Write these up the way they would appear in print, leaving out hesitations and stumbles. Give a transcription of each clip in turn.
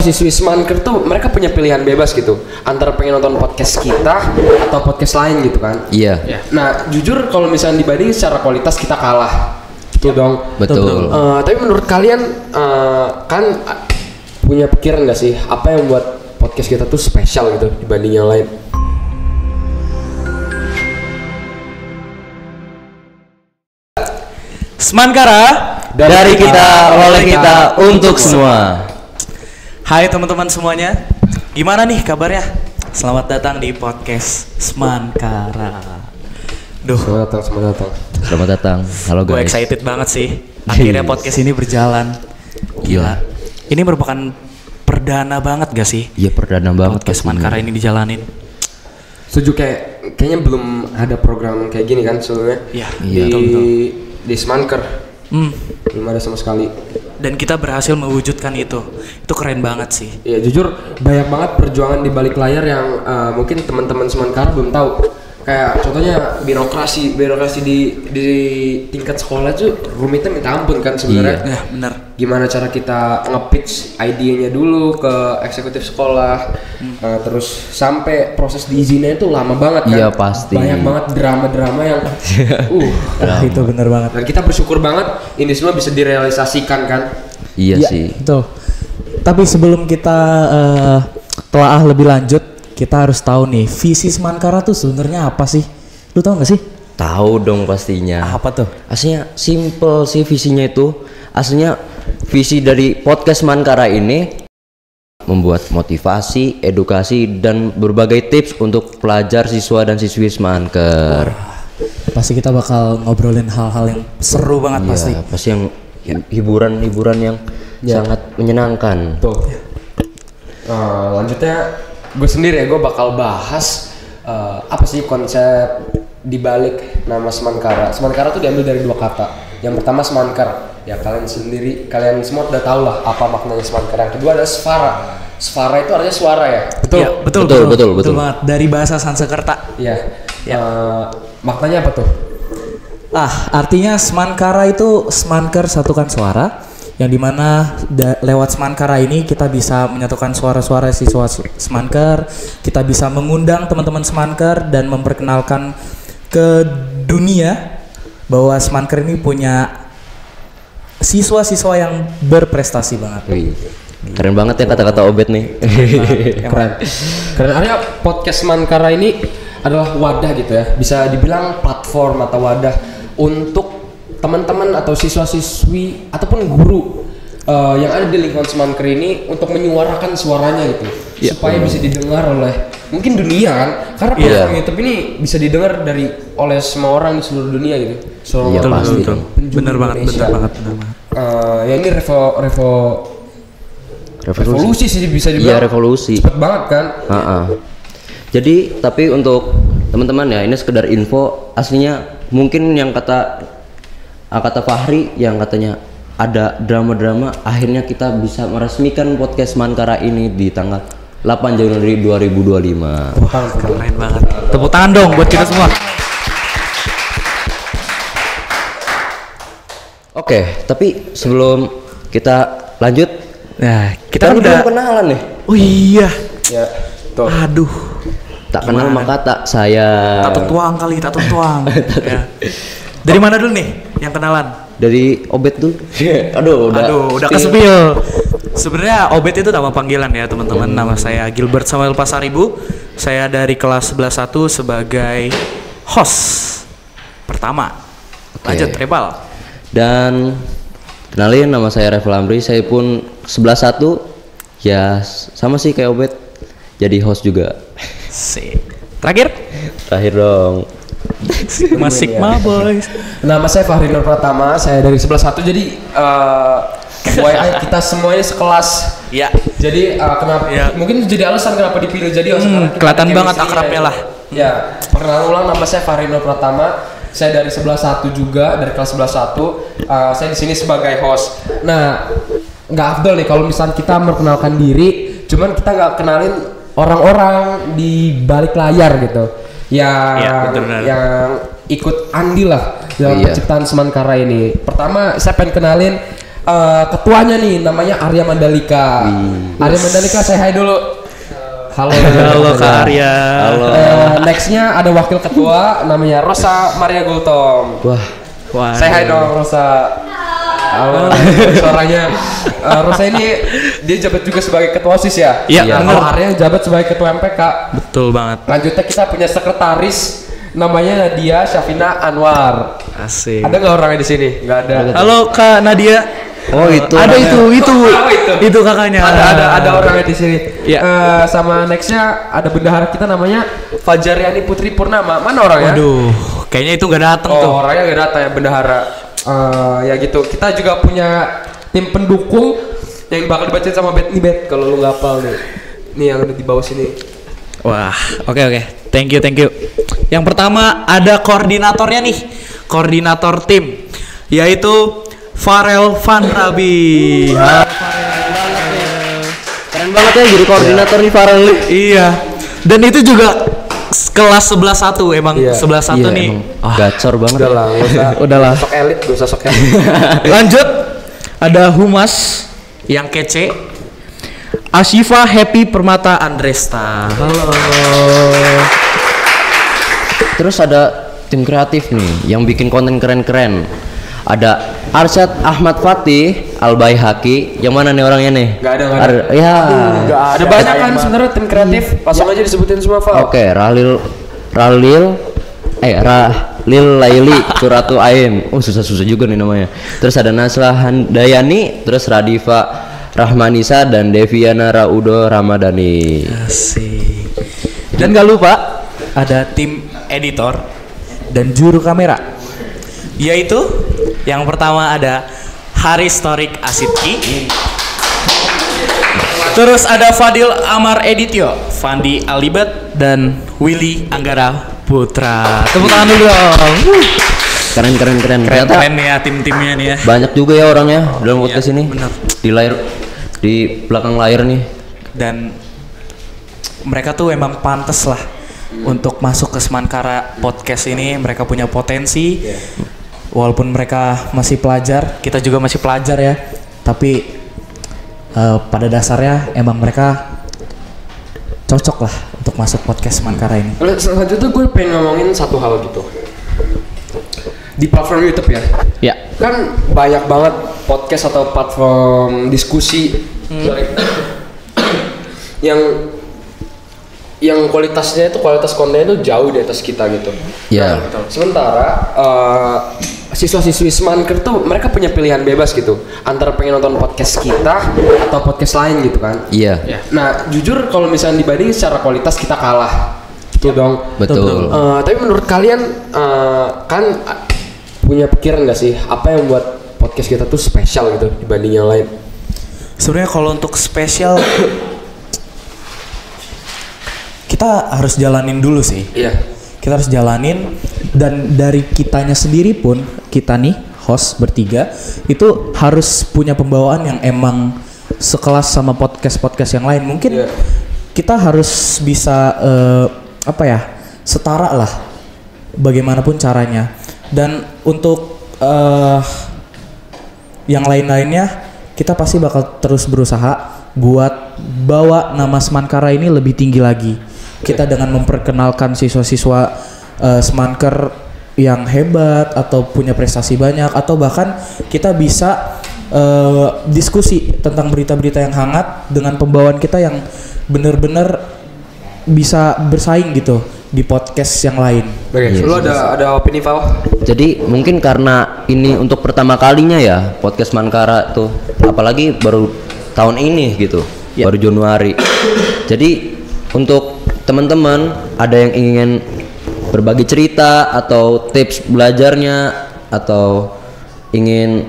siswi Smanker tuh mereka punya pilihan bebas gitu antara pengen nonton podcast kita atau podcast lain gitu kan. Iya. Nah jujur kalau misalnya dibanding secara kualitas kita kalah gitu dong. Betul. Tapi menurut kalian kan punya pikiran nggak sih apa yang buat podcast kita tuh spesial gitu dibanding yang lain? Smankara Dari kita, oleh kita, untuk semua. Hai teman-teman semuanya, gimana nih kabarnya? Selamat datang di podcast Smankara. Selamat datang. Selamat datang. Halo Gue guys. excited banget sih. Akhirnya podcast ini berjalan. Gila. Ini merupakan perdana banget gak sih? Iya, perdana banget Podcast Smankara ini dijalanin. Setuju kayaknya belum ada program kayak gini kan sebelumnya. Iya. Di Smanker. Belum ada sama sekali. Dan kita berhasil mewujudkan itu keren banget sih. Ya jujur banyak banget perjuangan di balik layar yang mungkin teman-teman Semankara belum tahu. Kayak contohnya birokrasi di tingkat sekolah tuh rumitnya minta ampun kan sebenarnya. Iya, benar. Gimana cara kita nge-pitch idenya dulu ke eksekutif sekolah, terus sampai proses diizinnya itu lama banget kan. Iya, pasti. Banyak banget drama-drama yang Itu benar banget. dan kita bersyukur banget ini semua bisa direalisasikan kan. Iya sih. Betul. Tapi sebelum kita telaah lebih lanjut, kita harus tahu nih visi Smankara tuh sebenarnya apa sih? Lu tahu nggak sih? Tahu dong pastinya. Apa tuh? Aslinya simple sih visinya itu. Aslinya visi dari podcast Smankara ini membuat motivasi, edukasi dan berbagai tips untuk pelajar, siswa dan siswi Smanker. Pasti kita bakal ngobrolin hal-hal yang Seru banget pasti. Iya, pasti yang hiburan yang sangat menyenangkan. Tuh. Lanjutnya gue sendiri ya, gue bakal bahas apa sih konsep dibalik nama Smankara. Smankara tuh diambil dari dua kata. Yang pertama Smanker, ya kalian semua udah tahu lah apa maknanya Smankara. Yang kedua adalah Svara. Svara itu artinya suara ya. Iya, betul banget. Dari bahasa Sanskerta. Iya. Maknanya apa tuh? Artinya Smankara itu Smanker satukan suara, yang dimana lewat Smankara ini kita bisa menyatukan suara-suara siswa Smanker, kita bisa mengundang teman-teman Smanker dan memperkenalkan ke dunia bahwa Smanker ini punya siswa-siswa yang berprestasi banget. Wih, keren banget ya kata-kata Obet nih. Keren. Artinya podcast Smankara ini adalah wadah gitu ya. Bisa dibilang platform atau wadah untuk teman-teman atau siswa-siswi ataupun guru yang ada di lingkungan Smanker ini untuk menyuarakan suaranya gitu, supaya bisa didengar oleh mungkin dunia kan, karena platform YouTube ini bisa didengar oleh semua orang di seluruh dunia gitu. Iya pasti. Bener banget. Ya ini revolusi sih bisa dibilang. Iya, revolusi. Cepet banget kan. Jadi tapi untuk teman-teman ya, ini sekedar info. Aslinya mungkin yang kata Fahri yang katanya ada drama-drama, akhirnya kita bisa meresmikan podcast Smankara ini di tanggal 8 Januari 2025. Keren banget. Tepuk tangan dong buat kita semua. Oke, tapi sebelum kita lanjut, Nah, kita kan udah belum kenalan nih. Oh iya. Ya, tuh. Aduh. Tak kenal maka tak sayang. Tato tuang. Ya. Dari mana dulu nih yang kenalan? Dari Obet tuh. Aduh, udah kesepil. Sebenarnya Obet itu nama panggilan ya teman-teman. Nama saya Gilbert Samuel Pasaribu. Saya dari kelas 11-1 sebagai host pertama. Lanjut, Rebal. Dan kenalin, nama saya Reval Amri. Saya pun 11-1. Ya sama sih kayak Obet, jadi host juga. Terakhir dong. Sigma boys. Nama saya Fahri Nur Pratama, saya dari 11-1. Jadi FYI kita semuanya sekelas. Iya. Jadi kenapa? Mungkin jadi alasan kenapa dipilih jadi host. Kelihatan banget akrabnya lah. Ya, perkenalan ulang, nama saya Fahri Nur Pratama. Saya dari 11-1 juga, dari kelas 11-1. Saya di sini sebagai host. Nah, nggak afdol nih kalau misalnya kita memperkenalkan diri, cuman kita nggak kenalin orang-orang di balik layar gitu. Yang ikut andil lah dalam penciptaan Smankara ini. Pertama, saya pengen kenalin ketuanya nih namanya Arya Mandalika. Arya Mandalika, saya hai dulu. Halo. Halo Kak Arya. Halo. Nextnya ada wakil ketua namanya Rosa Maria Gultom. Wah. Saya hai dong Rosa. Halo. Suaranya Rosa ini dia jabat juga sebagai ketua OSIS ya. Iya. Kalau Arya jabat sebagai ketua MPK. Betul banget. Lanjutnya kita punya sekretaris namanya Nadia Syafina Anwar. Asik. Ada nggak orangnya di sini? Nggak ada. Halo Kak Nadia. Oh itu. Ada Oh, itu kakaknya. Ada orangnya di sini. Iya. Sama nextnya ada bendahara kita namanya Fajariani Putri Purnama. Mana orangnya? Waduh, kayaknya itu nggak datang tuh. Oh, orangnya nggak datang ya bendahara. Ya gitu. Kita juga punya tim pendukung yang bakal dibacain sama Bet nih Bet. Kalau lu nggak hafal nih. Nih yang ada di bawah sini. Wah, oke. Thank you. Yang pertama ada koordinatornya nih. Koordinator tim yaitu Farel Van Rabi. Halo Farel. Keren banget ya jadi koordinator nih Farel. Iya. Dan itu juga kelas 11-1 emang. Iya. 11-1 nih. Emang gacor banget. Udahlah, nggak usah. Udahlah. Sok elit, gak usah sok elit. Lanjut. Ada Humas yang kece. Asyifa Happy Permata Andresta. Halo. Terus ada tim kreatif nih yang bikin konten keren-keren. Ada Arsyad Ahmad Fatih Al Baihaqi. Yang mana nih orangnya nih? Nggak ada. Ya. Nggak ada. Banyak kan sebenarnya tim kreatif. Langsung aja disebutin semua, Val. Oke, Rahlil Laili Suratu Ain. Oh, susah juga nih namanya. Terus ada Nasrah Handayani, terus Radifa Rahmanisa dan Deviana Raudo Ramadhani. Asik. Dan gak lupa ada tim editor dan juru kamera, yaitu yang pertama ada Haris Torik Asidki, terus ada Fadil Amar Editio, Fandi Alibet dan Willy Anggara Putra. Tepuk tangan dulu dong. Keren. Ternyata Keren ya tim-timnya nih ya. banyak juga ya orangnya dalam podcast ini. benar. Di belakang layar nih. Dan mereka tuh emang pantes lah untuk masuk ke Semankara podcast ini. Mereka punya potensi. Walaupun mereka masih pelajar, kita juga masih pelajar ya. Tapi pada dasarnya emang mereka cocok lah untuk masuk podcast Semankara ini. Selanjutnya gue pengen ngomongin satu hal gitu. Di platform YouTube ya. Ya. Kan banyak banget podcast atau platform diskusi yang kualitasnya itu kualitas kontennya itu jauh di atas kita gitu. Ya. Sementara siswa-siswi Semankar tuh mereka punya pilihan bebas gitu antara pengen nonton podcast kita atau podcast lain gitu kan. Iya. Nah jujur kalau misalnya dibanding secara kualitas kita kalah gitu dong. Betul. Tapi menurut kalian kan punya pikiran nggak sih apa yang buat podcast kita tuh spesial gitu dibanding yang lain? Sebenarnya kalau untuk spesial kita harus jalanin dulu sih. Iya. Kita harus jalanin, dan dari kitanya sendiri pun, kita nih host bertiga itu harus punya pembawaan yang emang sekelas sama podcast-podcast yang lain. Mungkin Iya. kita harus bisa setara lah bagaimanapun caranya. Dan untuk yang lain-lainnya kita pasti bakal terus berusaha buat bawa nama Semankara ini lebih tinggi lagi. Kita dengan memperkenalkan siswa-siswa Semankar yang hebat atau punya prestasi banyak, atau bahkan kita bisa diskusi tentang berita-berita yang hangat dengan pembawaan kita yang benar-benar bisa bersaing gitu di podcast yang lain. Oke. Yes, Lu ada opini Val? Jadi mungkin karena ini untuk pertama kalinya ya podcast Semankara tuh, apalagi baru tahun ini gitu, baru Januari. Jadi untuk teman-teman ada yang ingin berbagi cerita atau tips belajarnya atau ingin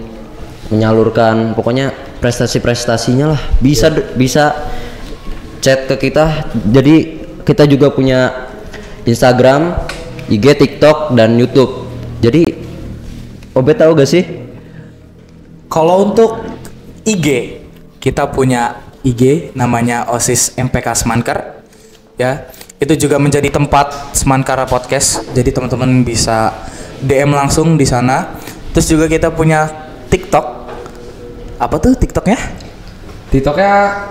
menyalurkan pokoknya prestasi-prestasinya lah, bisa chat ke kita. Jadi kita juga punya Instagram, IG, TikTok, dan YouTube. Jadi Obet tahu gak sih? Kalau untuk IG, kita punya IG namanya OSIS MPK Semankar. Ya, itu juga menjadi tempat Semankara Podcast. Jadi teman-teman bisa DM langsung di sana. Terus juga kita punya TikTok Apa tuh TikToknya? TikToknya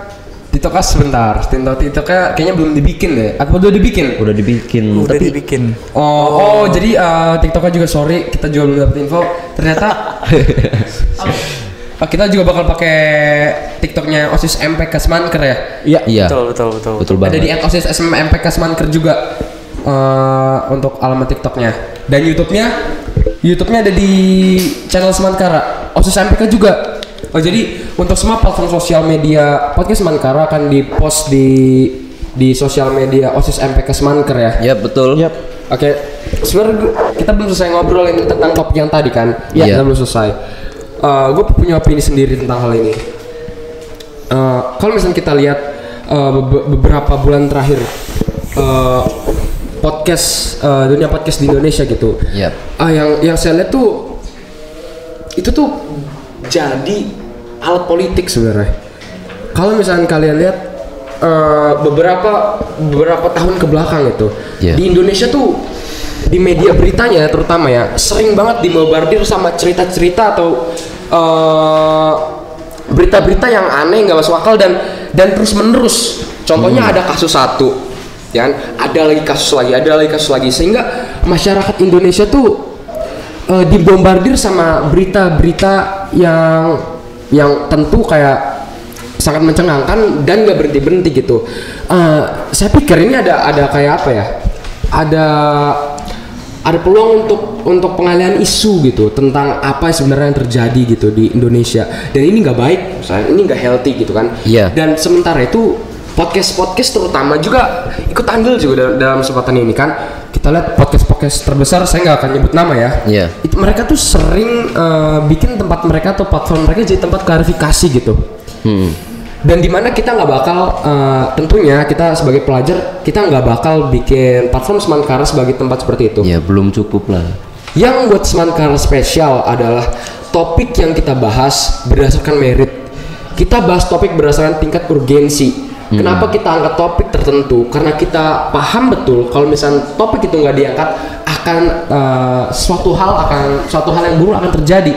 sebentar. TikToknya kayaknya belum dibikin deh. Apa udah dibikin? Udah dibikin. Udah Tapi dibikin. Oh, jadi TikToknya juga sorry, kita juga belum dapat info. Ternyata kita juga bakal pakai TikToknya OSIS MPK Smanker ya. iya. Betul. Betul Ada di banget. @OSIS MPK Smanker juga untuk alamat TikToknya. Dan YouTube-nya ada di channel Smankara. OSIS MPK juga. Oh, jadi untuk semua platform sosial media podcast Smankara akan dipost di sosial media OSIS MPK Smanker ya. Ya betul. Oke, sebenarnya kita belum selesai ngobrolin tentang topik yang tadi kan? Iya. Kita belum selesai. Gue punya opini sendiri tentang hal ini. Kalau misalnya kita lihat beberapa bulan terakhir dunia podcast di Indonesia gitu, Yap. yang saya lihat tuh itu tuh jadi alat politik sebenarnya. Kalau misalnya kalian lihat beberapa tahun ke belakang itu Yeah. di Indonesia tuh di media beritanya terutama ya sering banget dibombardir sama cerita-cerita atau berita-berita yang aneh nggak masuk akal dan terus menerus. Contohnya ada kasus satu, ya kan? Ada lagi kasus lagi sehingga masyarakat Indonesia tuh dibombardir sama berita-berita yang tentu kayak sangat mencengangkan dan nggak berhenti gitu. Saya pikir ini ada kayak apa ya? Ada peluang untuk pengalihan isu gitu tentang apa sebenarnya yang terjadi gitu di Indonesia, dan ini nggak baik, misalnya ini nggak healthy gitu kan. Iya. Dan sementara itu podcast terutama juga ikut andil juga dalam kesempatan ini kan. Kita lihat podcast terbesar, saya nggak akan nyebut nama ya. Iya. Itu mereka tuh sering bikin tempat mereka atau platform mereka jadi tempat klarifikasi gitu. Dan dimana kita nggak bakal tentunya kita sebagai pelajar kita nggak bakal bikin platform Smankara sebagai tempat seperti itu. Ya belum cukup lah. Yang buat Smankara spesial adalah topik yang kita bahas berdasarkan merit. Kita bahas topik berdasarkan tingkat urgensi. Kenapa kita angkat topik tertentu? Karena kita paham betul kalau misalnya topik itu nggak diangkat akan suatu hal yang buruk akan terjadi.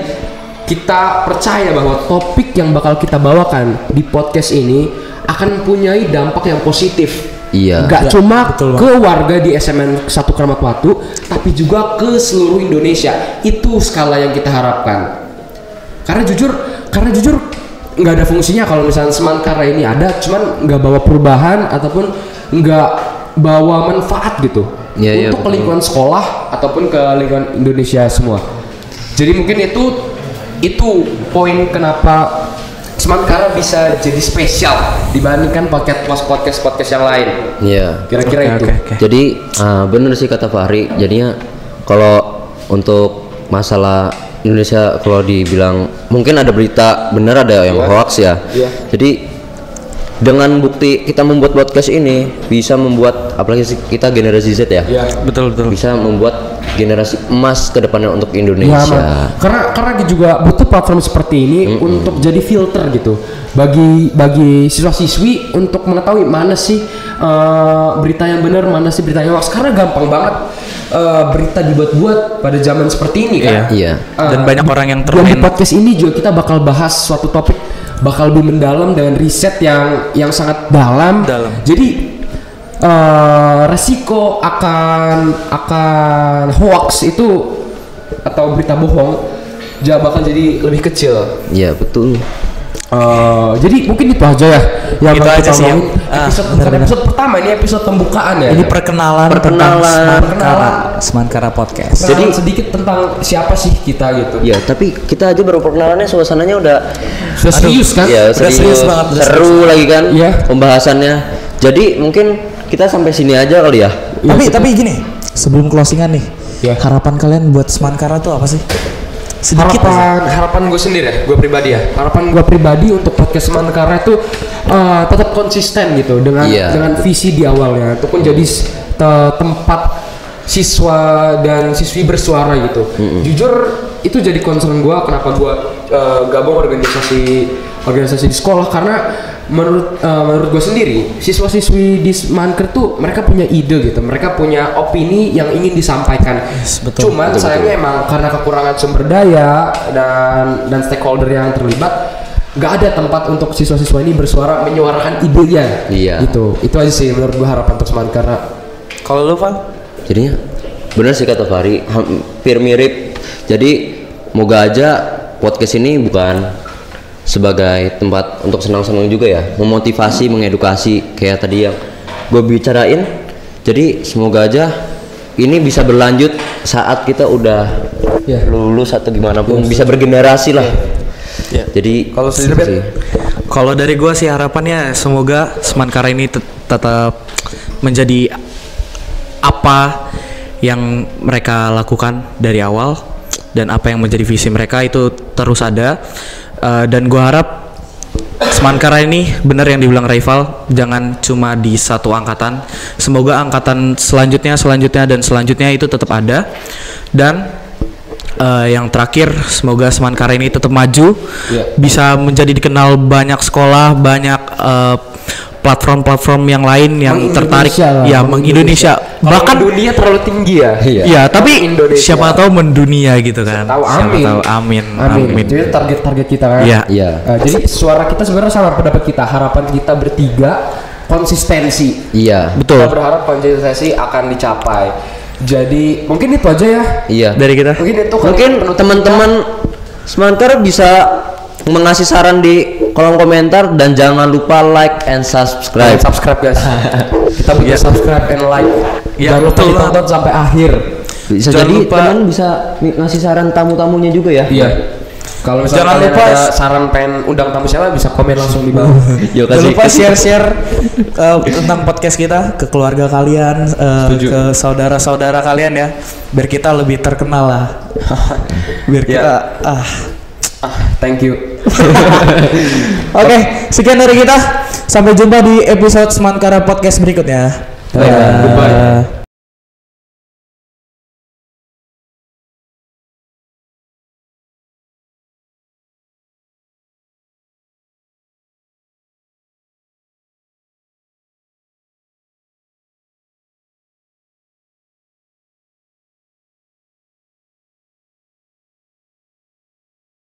Kita percaya bahwa topik yang bakal kita bawakan di podcast ini akan mempunyai dampak yang positif. Iya. Gak Ya, cuma betul ke warga di SMN 1 Kramat Watu, tapi juga ke seluruh Indonesia. Itu skala yang kita harapkan. Karena jujur nggak ada fungsinya kalau misalnya Smankara ini ada, cuman nggak bawa perubahan ataupun nggak bawa manfaat gitu Iya, untuk ke betul. lingkungan sekolah ataupun ke lingkungan Indonesia semua. Jadi mungkin itu poin kenapa Smankara bisa jadi spesial dibandingkan podcast yang lain. Iya. Kira-kira itu. Oke. Jadi bener sih kata Fahri. Jadinya kalau untuk masalah Indonesia kalau dibilang mungkin ada berita benar ada yang hoax ya. Iya. Jadi dengan bukti kita membuat podcast ini bisa membuat apalagi kita generasi Z ya. Iya. Betul. Bisa membuat generasi emas ke depannya untuk Ya, Indonesia. karena juga butuh platform seperti ini untuk jadi filter gitu bagi siswa-siswi untuk mengetahui mana sih berita yang benar, mana sih berita yang hoax. Karena gampang banget berita dibuat-buat pada zaman seperti ini kan. Iya. Dan banyak orang yang Dan di termain. podcast ini juga kita bakal bahas suatu topik bakal lebih mendalam dengan riset yang sangat dalam. Jadi resiko akan hoax itu atau berita bohong bakal jadi lebih kecil. Iya, betul. Jadi mungkin itu aja ya yang Itu bakal aja kita sih omongin. Episode pertama ini episode pembukaan ya. Ini perkenalan tentang Perkenalan. Smankara Podcast. Jadi sedikit tentang siapa sih kita gitu. Ya, tapi kita aja baru perkenalannya suasananya udah Sudah serius kan? ya Udah serius banget, udah seru lagi kan Iya. pembahasannya. Jadi mungkin kita sampai sini aja kali ya. Tapi gini, sebelum closingan nih, Ya. harapan kalian buat Smankara tuh apa sih? Sedikit aja. harapan gue sendiri ya, gue pribadi ya. Harapan gue pribadi untuk podcast Smankara itu tetap konsisten gitu dengan Iya. dengan visi di awalnya. Itu pun jadi tempat siswa dan siswi bersuara gitu. Jujur itu jadi concern gue kenapa gue gabung organisasi di sekolah, karena menurut gue sendiri siswa-siswi di Smanker tuh mereka punya ide gitu, mereka punya opini yang ingin disampaikan. betul. Cuman sayangnya emang karena kekurangan sumber daya dan stakeholder yang terlibat, nggak ada tempat untuk siswa-siswa ini bersuara, menyuarakan idenya. Iya. Itu aja sih menurut gua harapan untuk Semankarna. Kalau lu, Val? Jadinya benar sih kata Fahri, hampir mirip. Jadi moga aja podcast ini bukan sebagai tempat untuk senang-senang juga ya, memotivasi, mengedukasi kayak tadi yang gue bicarain. Jadi semoga aja ini bisa berlanjut saat kita udah lulus atau gimana pun, bisa bergenerasi lah. Jadi Kalau gitu sih. Kalau dari gua sih harapannya semoga Semankarna ini tetap menjadi apa yang mereka lakukan dari awal dan apa yang menjadi visi mereka itu terus ada. Dan gua harap Semankarna ini benar yang dibilang rival, jangan cuma di satu angkatan. Semoga angkatan selanjutnya dan selanjutnya itu tetap ada. Dan yang terakhir, semoga Semankarna ini tetap maju, bisa menjadi dikenal banyak sekolah, banyak platform-platform yang lain yang tertarik ya meng-Indonesia. Bahkan dunia terlalu tinggi ya. ya, tapi siapa tahu mendunia gitu kan. Amin. Itu target kita kan. Iya. Jadi suara kita sebenarnya sama pendapat kita. Harapan kita bertiga konsistensi. Iya. Betul. Kita berharap konsistensi akan dicapai. Jadi mungkin itu aja ya. Iya. Dari kita. Mungkin teman-teman Semankarna bisa mengasih saran di kolom komentar dan jangan lupa like and subscribe. Subscribe guys. Kita butuh subscribe and like. Jangan lupa ditonton sampai akhir. Bisa Jangan jadi lupa- teman bisa ngasih saran tamu-tamunya juga ya. Iya. Kalau misalnya Jangan kalian lupa ada saran pengen undang tamu siapa bisa komen langsung di bawah. Yuk Jangan kasih. lupa share-share tentang podcast kita ke keluarga kalian, ke saudara-saudara kalian ya, biar kita lebih terkenal lah. Biar kita Thank you. Oke, sekian dari kita. Sampai jumpa di episode Semankarna Podcast berikutnya. Goodbye.